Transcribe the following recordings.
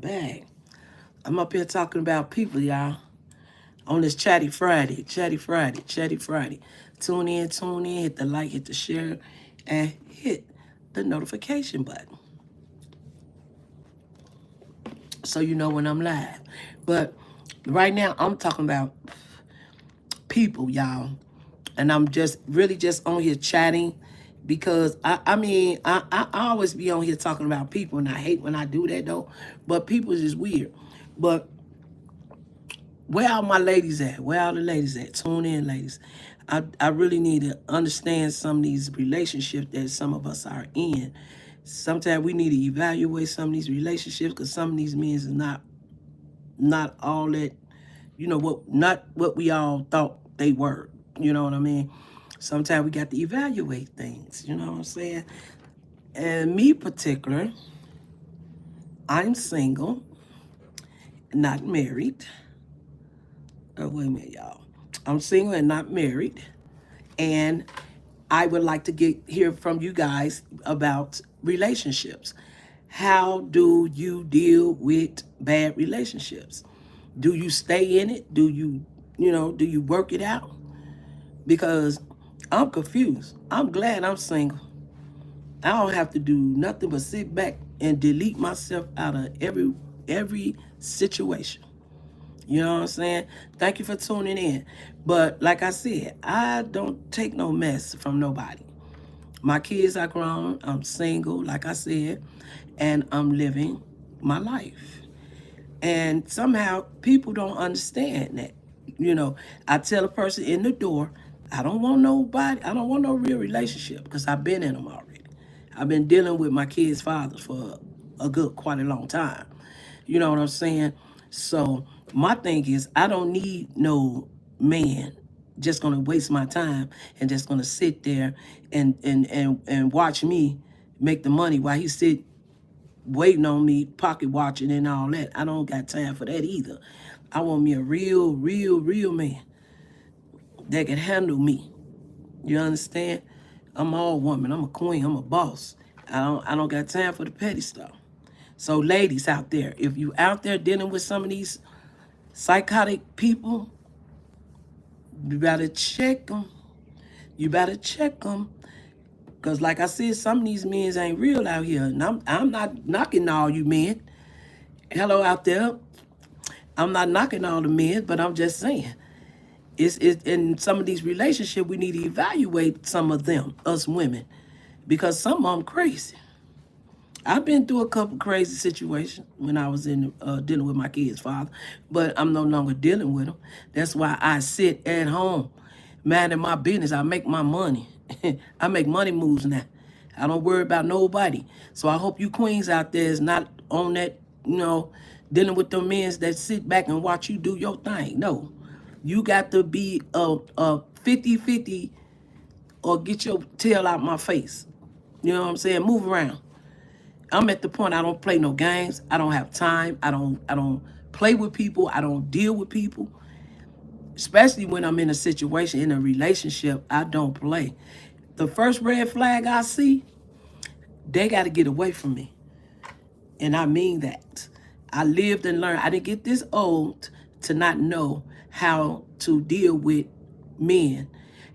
back. I'm up here talking about people, y'all. On this Chatty Friday, Chatty Friday, Chatty Friday. Tune in, hit the like, hit the share, and hit the notification button so you know when I'm live. But right now, I'm talking about people, y'all. And I'm just really just on here chatting because I always be on here talking about people, and I hate when I do that though. But people is just weird. But where are my ladies at? Where are the ladies at? Tune in, ladies. I really need to understand some of these relationships that some of us are in. Sometimes we need to evaluate some of these relationships because some of these men is not all that, not what we all thought they were. You know what I mean? Sometimes we got to evaluate things. You know what I'm saying? And me particular, I'm single, not married. Oh, wait a minute, y'all. I'm single and not married. And I would like to hear from you guys about relationships. How do you deal with bad relationships? Do you stay in it? Do you work it out? Because I'm confused. I'm glad I'm single. I don't have to do nothing but sit back and delete myself out of every situation. You know what I'm saying? Thank you for tuning in. But like I said, I don't take no mess from nobody. My kids are grown. I'm single, like I said, and I'm living my life. And somehow people don't understand that. I tell a person in the door, I don't want nobody, I don't want no real relationship because I've been in them already. I've been dealing with my kids' fathers for quite a long time. You know what I'm saying? So my thing is, I don't need no man just gonna waste my time and just gonna sit there and watch me make the money while he sit waiting on me, pocket watching and all that. I don't got time for that either. I want me a real man that can handle me. You understand? I'm all woman. I'm a queen. I'm a boss. I don't got time for the petty stuff. So ladies out there, if you out there dealing with some of these psychotic people, you better check them. You better check them. Because like I said, some of these men ain't real out here. And I'm not knocking all you men. Hello out there. I'm not knocking all the men, but I'm just saying. It's in some of these relationships, we need to evaluate some of them, us women. Because some of them crazy. I've been through a couple crazy situations when I was in dealing with my kid's father, but I'm no longer dealing with him. That's why I sit at home, minding my business. I make my money. I make money moves now. I don't worry about nobody. So I hope you queens out there is not on that, dealing with them men that sit back and watch you do your thing. No, you got to be a 50-50 or get your tail out my face. You know what I'm saying? Move around. I'm at the point I don't play no games. I don't have time. I don't play with people. I don't deal with people. Especially when I'm in a situation, in a relationship, I don't play. The first red flag I see, they got to get away from me. And I mean that. I lived and learned. I didn't get this old to not know how to deal with men.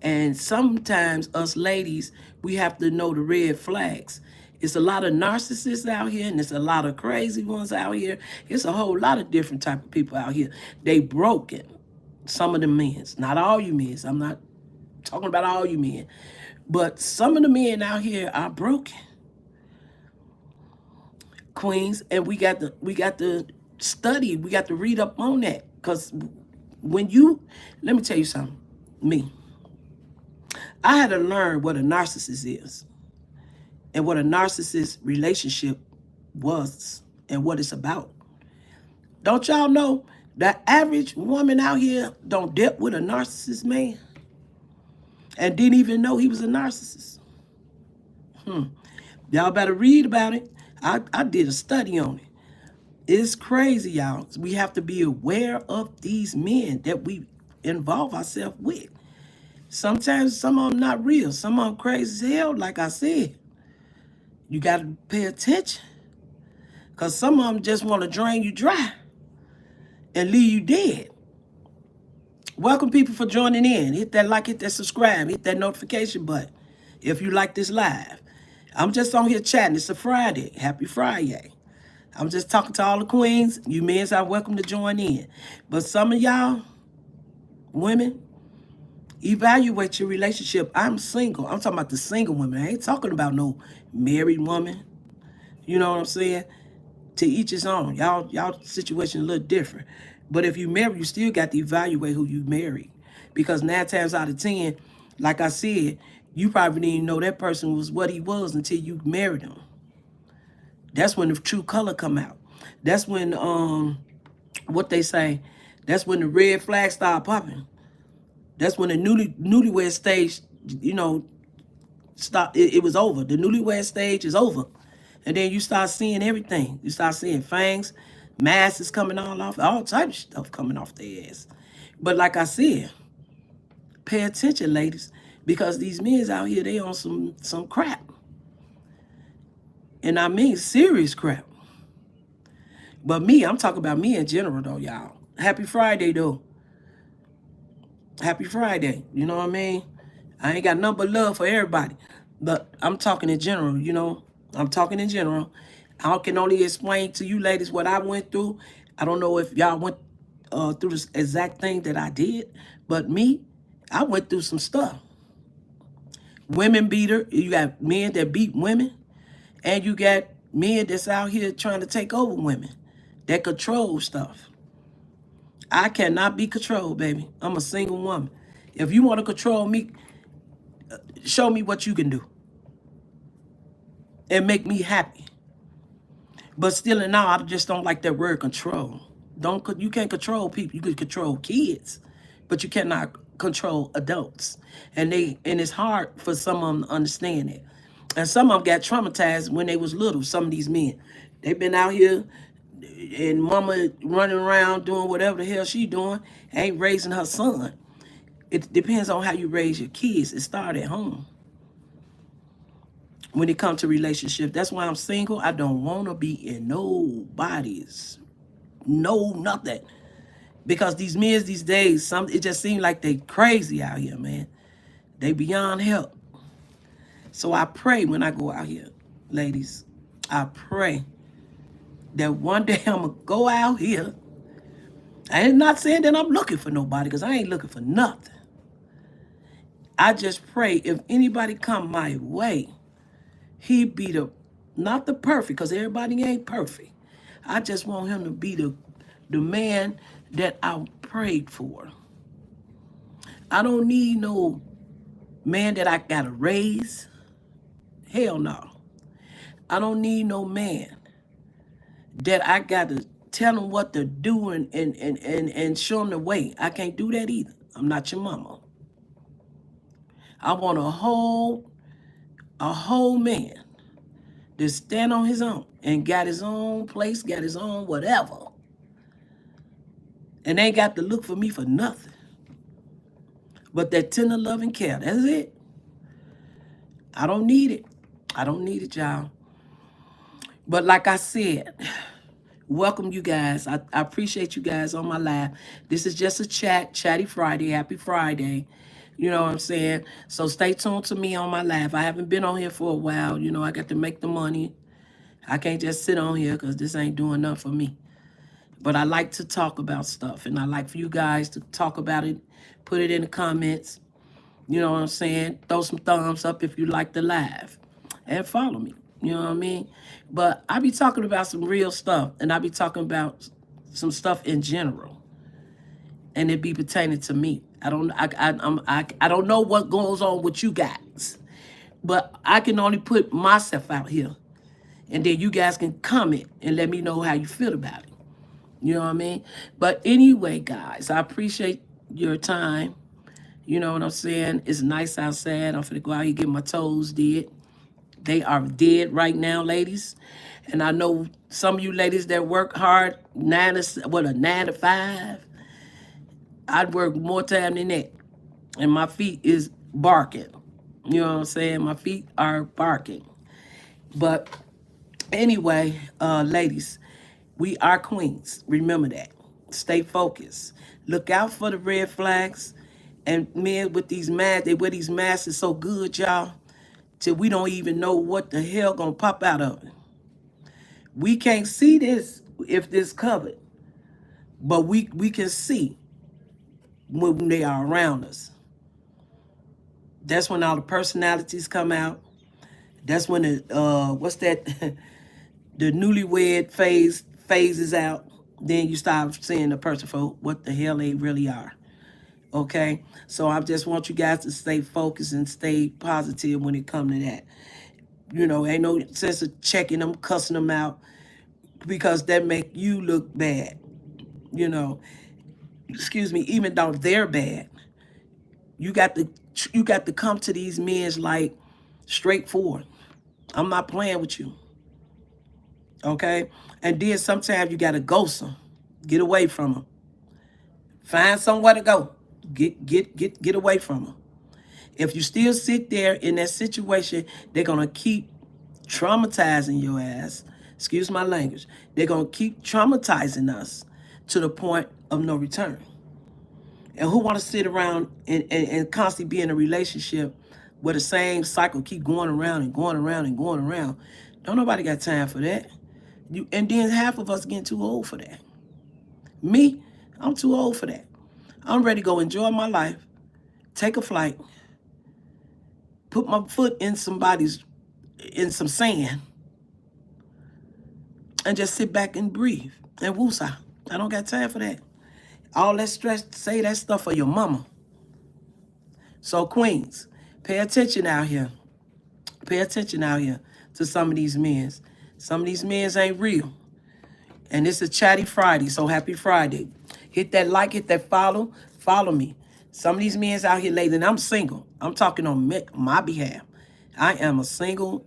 And sometimes us ladies, we have to know the red flags. It's a lot of narcissists out here, and it's a lot of crazy ones out here. It's a whole lot of different type of people out here. They broken. Some of the men, not all you men. I'm not talking about all you men, but some of the men out here are broken, queens, and we got to study. We got to read up on that because let me tell you something. Me, I had to learn what a narcissist is and what a narcissist relationship was and what it's about. Don't y'all know the average woman out here don't deal with a narcissist man and didn't even know he was a narcissist? Y'all better read about it. I did a study on it. It's crazy, y'all. We have to be aware of these men that we involve ourselves with. Sometimes some of them not real. Some of them crazy as hell, like I said. You got to pay attention. Because some of them just want to drain you dry and leave you dead. Welcome, people, for joining in. Hit that like, hit that subscribe, hit that notification button if you like this live. I'm just on here chatting. It's a Friday. Happy Friday. I'm just talking to all the queens. You men are welcome to join in. But some of y'all, women, evaluate your relationship. I'm single. I'm talking about the single women. I ain't talking about no married woman. You know what I'm saying? To each his own. Y'all situation a little different. But if you marry, you still got to evaluate who you marry. Because 9 times out of 10, like I said, you probably didn't even know that person was what he was until you married him. That's when the true color come out. That's when, what they say, that's when the red flags start popping. That's when the newlywed stage, you know, stop. It was over. The newlywed stage is over. And then you start seeing everything. You start seeing fangs, masses coming all types of stuff coming off their ass. But like I said, pay attention, ladies, because these men out here, they on some crap. And I mean serious crap. But me, I'm talking about me in general, though, y'all. Happy Friday, though. Happy Friday. You know what I mean? I ain't got nothing but love for everybody. But I'm talking in general, you know. I'm talking in general. I can only explain to you ladies what I went through. I don't know if y'all went through this exact thing that I did. But me, I went through some stuff. Women beater. You got men that beat women. And you got men that's out here trying to take over women. That control stuff. I cannot be controlled, baby. I'm a single woman. If you want to control me, show me what you can do. And make me happy. But still and now, I just don't like that word control. You can't control people. You can control kids, but you cannot control adults. And it's hard for some of them to understand it. And some of them got traumatized when they was little, some of these men. They've been out here and mama running around doing whatever the hell she doing, ain't raising her son. It depends on how you raise your kids. It starts at home. When it comes to relationship, that's why I'm single. I don't want to be in nobody's, nothing. Because these men these days, it just seems like they crazy out here, man. They beyond help. So I pray when I go out here, ladies, I pray that one day I'm going to go out here. I ain't not saying that I'm looking for nobody, because I ain't looking for nothing. I just pray if anybody come my way, he be not the perfect, because everybody ain't perfect. I just want him to be the man that I prayed for. I don't need no man that I got to raise. Hell no. I don't need no man that I got to tell them what to do and show them the way. I can't do that either. I'm not your mama. I want a whole man to stand on his own and got his own place, got his own whatever. And ain't got to look for me for nothing. But that tender love and care, that's it. I don't need it. I don't need it, y'all. But like I said, welcome you guys. I appreciate you guys on my live. This is just a chatty Friday. Happy Friday. You know what I'm saying? So stay tuned to me on my live. I haven't been on here for a while. You know, I got to make the money. I can't just sit on here because this ain't doing nothing for me. But I like to talk about stuff. And I like for you guys to talk about it. Put it in the comments. You know what I'm saying? Throw some thumbs up if you like the live. And follow me. You know what I mean? But I be talking about some real stuff. And I be talking about some stuff in general. And it be pertaining to me. I don't know what goes on with you guys. But I can only put myself out here. And then you guys can comment and let me know how you feel about it. You know what I mean? But anyway, guys, I appreciate your time. You know what I'm saying? It's nice outside. I'm finna go out here and get my toes did. They are dead right now, ladies. And I know some of you ladies that work hard, 9 to 5. I'd work more time than that. And my feet is barking. You know what I'm saying? My feet are barking. But Anyway, ladies, we are queens. Remember that. Stay focused. Look out for the red flags. And men with these masks, they wear these masks is so good, y'all, till we don't even know what the hell gonna pop out of it. We can't see this if this covered, but we can see when they are around us. That's when all the personalities come out. That's when the what's that? The newlywed phase phases out. Then you start seeing the person for what the hell they really are. Okay, so I just want you guys to stay focused and stay positive when it comes to that. You know, ain't no sense of checking them, cussing them out, because that make you look bad. You know, excuse me, even though they're bad, you got to you got to come to these men's like straightforward. I'm not playing with you, okay? And then sometimes you got to ghost them, get away from them, find somewhere to go, get away from them. If you still sit there in that situation, they're gonna keep traumatizing your ass. Excuse my language. They're gonna keep traumatizing us to the point of no return. And who want to sit around and constantly be in a relationship where the same cycle keep going around and going around and going around? Don't nobody got time for that. And then half of us getting too old for that. Me, I'm too old for that. I'm ready to go enjoy my life, take a flight, put my foot in in some sand, and just sit back and breathe and woosah. I don't got time for that. All that stress, say that stuff for your mama. So queens, pay attention out here. Pay attention out here to some of these men. Some of these men ain't real. And it's a chatty Friday, so happy Friday. Hit that like, hit that follow, follow me. Some of these men out here lately, and I'm single. I'm talking on my behalf. I am a single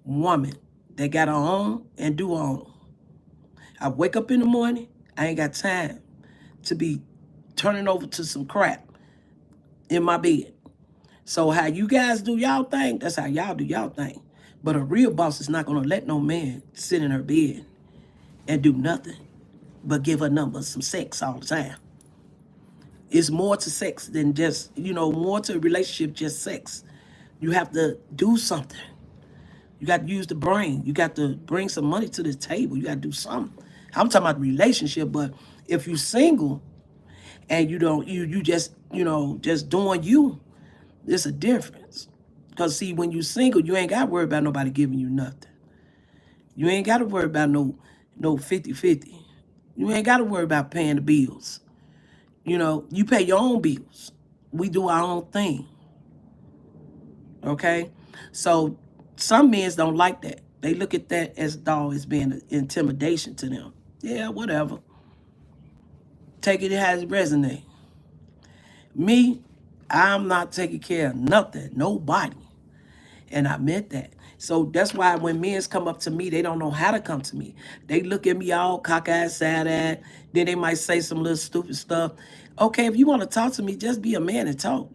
woman that got her own and do her own. I wake up in the morning, I ain't got time to be turning over to some crap in my bed. So how you guys do y'all thing, that's how y'all do y'all thing. But a real boss is not gonna let no man sit in her bed and do nothing but give her number some sex all the time. It's more to sex than just, more to a relationship, just sex. You have to do something. You got to use the brain. You got to bring some money to the table. You got to do something. I'm talking about relationship, but if you're single and you don't, you just, just doing you, there's a difference. Because see, when you single, you ain't got to worry about nobody giving you nothing. You ain't got to worry about no 50-50. You ain't got to worry about paying the bills. You pay your own bills. We do our own thing. Okay? So some men don't like that. They look at that as though it's being an intimidation to them. Yeah, whatever. Take it as it resonate. Me, I'm not taking care of nothing, nobody. And I meant that. So that's why when men come up to me, they don't know how to come to me. They look at me all cockeyed, sad-eyed. Then they might say some little stupid stuff. Okay, if you want to talk to me, just be a man and talk.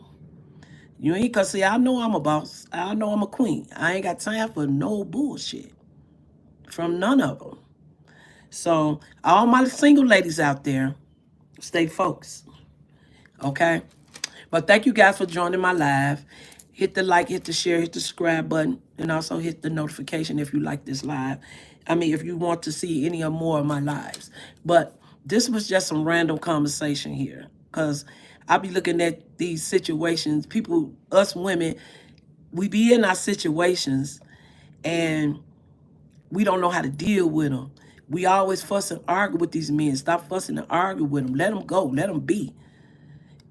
You ain't, because see, I know I'm a boss. I know I'm a queen. I ain't got time for no bullshit from none of them. So all my single ladies out there, stay focused. Okay? But thank you guys for joining my live. Hit the like, hit the share, hit the subscribe button, and also hit the notification if you like this live. I mean, if you want to see any or more of my lives. But this was just some random conversation here, because I be looking at these situations. People, us women, we be in our situations, and we don't know how to deal with them. We always fuss and argue with these men. Stop fussing and argue with them. Let them go. Let them be.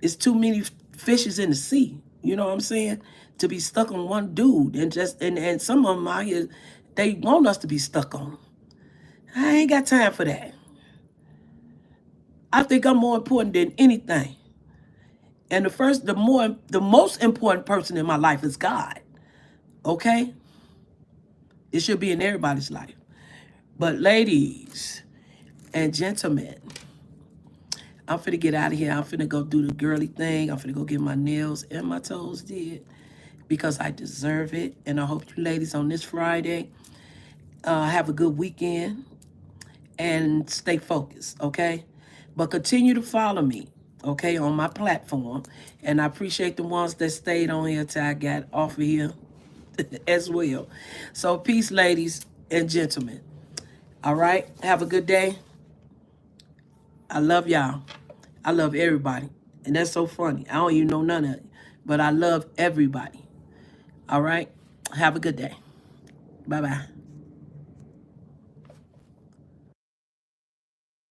It's too many fishes in the sea. You know what I'm saying? To be stuck on one dude, and some of them out here, they want us to be stuck on them. I ain't got time for that. I think I'm more important than anything. And the most important person in my life is God. Okay? It should be in everybody's life. But ladies and gentlemen, I'm finna get out of here. I'm finna go do the girly thing. I'm finna go get my nails and my toes did, because I deserve it. And I hope you ladies on this Friday Have a good weekend and stay focused, okay? But continue to follow me, okay, on my platform. And I appreciate the ones that stayed on here till I got off of here as well. So peace, ladies and gentlemen. All right? Have a good day. I love y'all. I love everybody. And that's so funny. I don't even know none of it. But I love everybody. All right? Have a good day. Bye-bye.